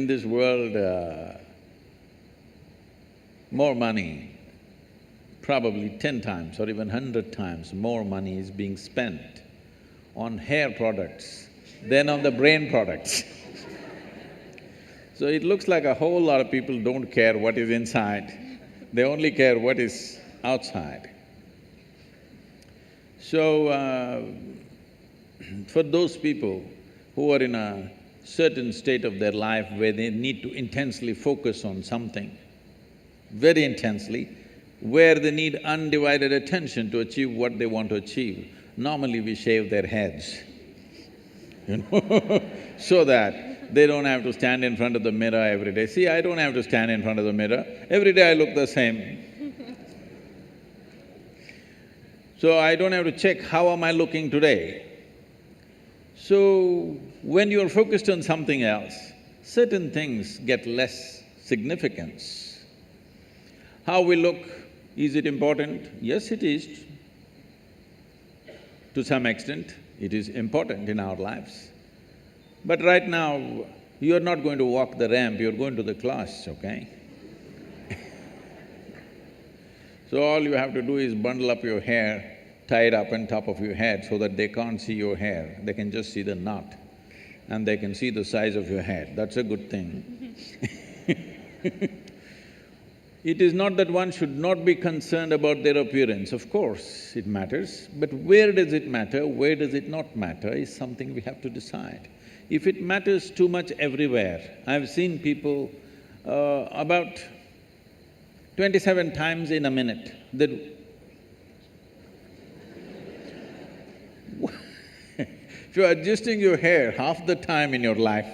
In this world, more money, probably 10 times or even 100 times more money is being spent on hair products than on the brain products. So it looks like a whole lot of people don't care what is inside, they only care what is outside. So, for those people who are in a certain state of their life where they need to intensely focus on something, very intensely, where they need undivided attention to achieve what they want to achieve, normally we shave their heads, you know so that they don't have to stand in front of the mirror every day. See, I don't have to stand in front of the mirror, every day I look the same. So I don't have to check how am I looking today. So, when you're focused on something else, certain things get less significance. How we look, is it important? Yes, it is. To some extent, it is important in our lives. But right now, you're not going to walk the ramp, you're going to the class, okay? So all you have to do is bundle up your hair, tie it up on top of your head so that they can't see your hair, they can just see the knot and they can see the size of your head, that's a good thing. It is not that one should not be concerned about their appearance, of course it matters, but where does it matter, where does it not matter is something we have to decide. If it matters too much everywhere, I've seen people about 27 times in a minute, they if you're adjusting your hair half the time in your life,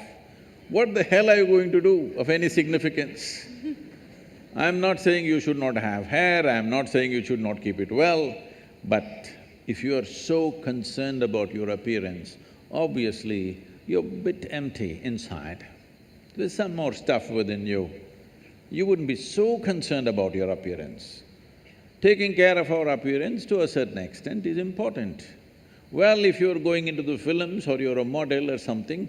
what the hell are you going to do of any significance? I'm not saying you should not have hair, I'm not saying you should not keep it well, but if you are so concerned about your appearance, obviously you're a bit empty inside. There's some more stuff within you. You wouldn't be so concerned about your appearance. Taking care of our appearance to a certain extent is important. Well, if you're going into the films or you're a model or something,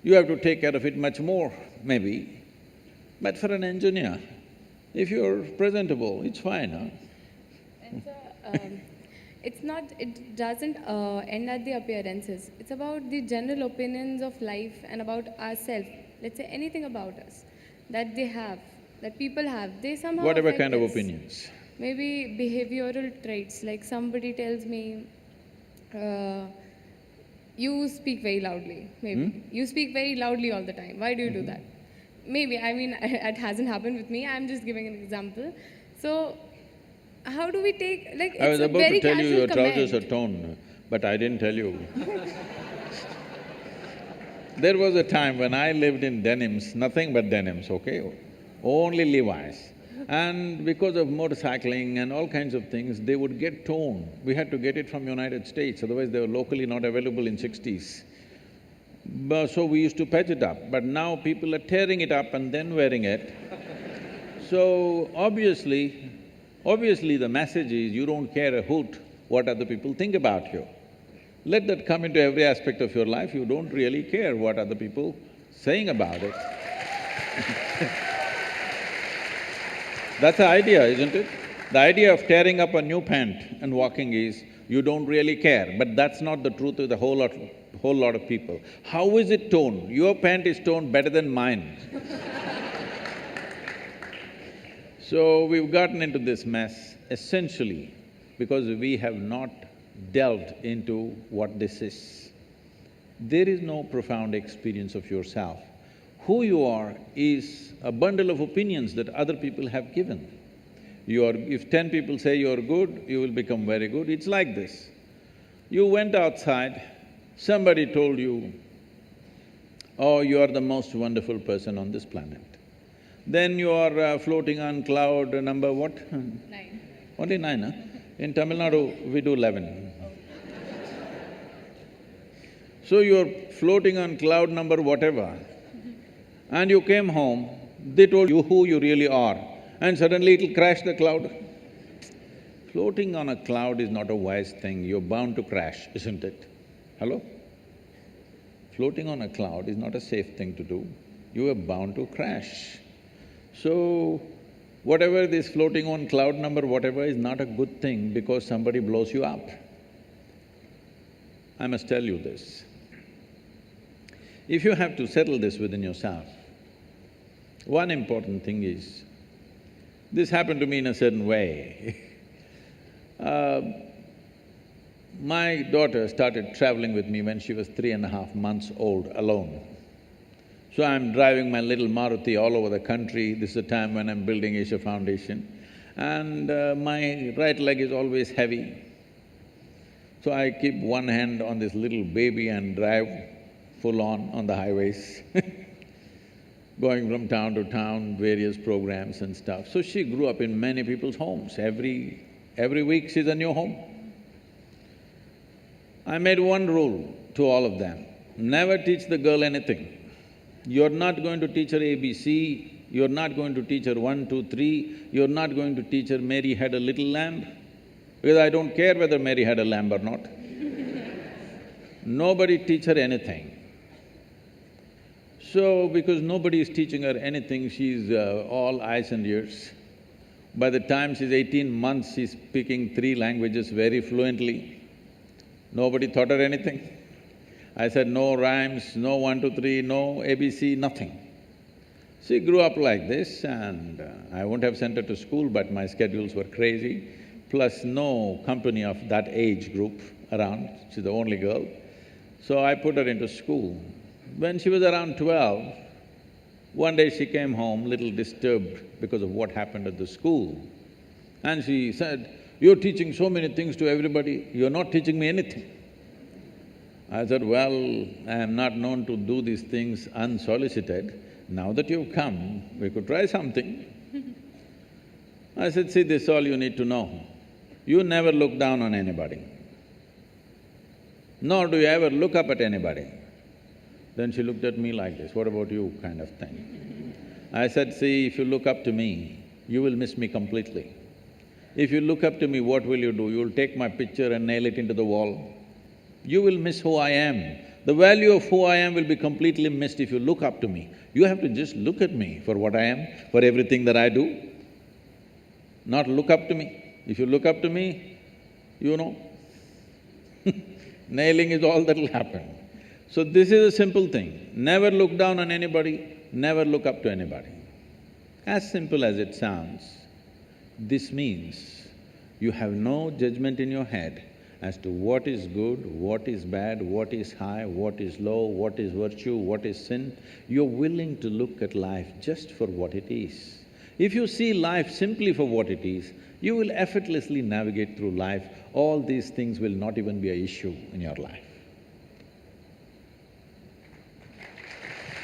you have to take care of it much more, maybe. But for an engineer, if you're presentable, it's fine, huh? And so, it doesn't end at the appearances. It's about the general opinions of life and about ourselves. Let's say anything about us that they have, that people have, they somehow Whatever affect kind of us. opinions. Maybe behavioral traits, like somebody tells me, you speak very loudly, maybe. You speak very loudly all the time, why do you do that? Maybe, I mean, it hasn't happened with me, I'm just giving an example. So, how do we take… like, I was it's a about to very tell you casual your trousers are comment. torn, but I didn't tell you. There was a time when I lived in denims, nothing but denims, okay? Only Levi's. And because of motorcycling and all kinds of things, they would get torn. We had to get it from United States, otherwise they were locally not available in 60s. So we used to patch it up, but now people are tearing it up and then wearing it. So obviously the message is you don't care a hoot what other people think about you. Let that come into every aspect of your life, you don't really care what other people saying about it. That's the idea, isn't it? The idea of tearing up a new pant and walking is, you don't really care, but that's not the truth with a whole lot of people. How is it torn? Your pant is torn better than mine. So we've gotten into this mess essentially because we have not delved into what this is. There is no profound experience of yourself. Who you are is a bundle of opinions that other people have given. If 10 people say you're good, you will become very good. It's like this. You went outside, somebody told you, oh, you are the most wonderful person on this planet. Then you are floating on cloud number what? 9. Only 9, huh? In Tamil Nadu, we do 11. So you're floating on cloud number whatever, and you came home, they told you who you really are, and suddenly it'll crash the cloud. Floating on a cloud is not a wise thing, you're bound to crash, isn't it? Hello? Floating on a cloud is not a safe thing to do. you are bound to crash. So, whatever this floating on cloud number, whatever, is not a good thing because somebody blows you up. I must tell you this. If you have to settle this within yourself, one important thing is, this happened to me in a certain way. My daughter started traveling with me when she was 3.5 months old alone. So I'm driving my little Maruti all over the country. This is the time when I'm building Asia Foundation. And my right leg is always heavy. So I keep one hand on this little baby and drive full on the highways going from town to town, various programs and stuff. So she grew up in many people's homes. Every week she's a new home. I made one rule to all of them, never teach the girl anything. You're not going to teach her ABC, you're not going to teach her 1, 2, 3, you're not going to teach her Mary had a little lamb, because I don't care whether Mary had a lamb or not. Nobody teach her anything. So, because nobody is teaching her anything, she's all eyes and ears. By the time she's 18 months, she's speaking 3 languages very fluently. Nobody taught her anything. I said, no rhymes, no 1, 2, 3, no ABC, nothing. She grew up like this and I wouldn't have sent her to school, but my schedules were crazy, plus no company of that age group around, she's the only girl. So I put her into school. When she was around 12, one day she came home little disturbed because of what happened at the school. And she said, you're teaching so many things to everybody, you're not teaching me anything. I said, well, I am not known to do these things unsolicited. Now that you've come, we could try something. I said, see, this is all you need to know. You never look down on anybody, nor do you ever look up at anybody. Then she looked at me like this, what about you, kind of thing. I said, see, if you look up to me, you will miss me completely. If you look up to me, what will you do? You'll take my picture and nail it into the wall. You will miss who I am. The value of who I am will be completely missed if you look up to me. You have to just look at me for what I am, for everything that I do, not look up to me. If you look up to me, you know, nailing is all that'll happen. So this is a simple thing, never look down on anybody, never look up to anybody. As simple as it sounds, this means you have no judgment in your head as to what is good, what is bad, what is high, what is low, what is virtue, what is sin. You're willing to look at life just for what it is. If you see life simply for what it is, you will effortlessly navigate through life. All these things will not even be an issue in your life.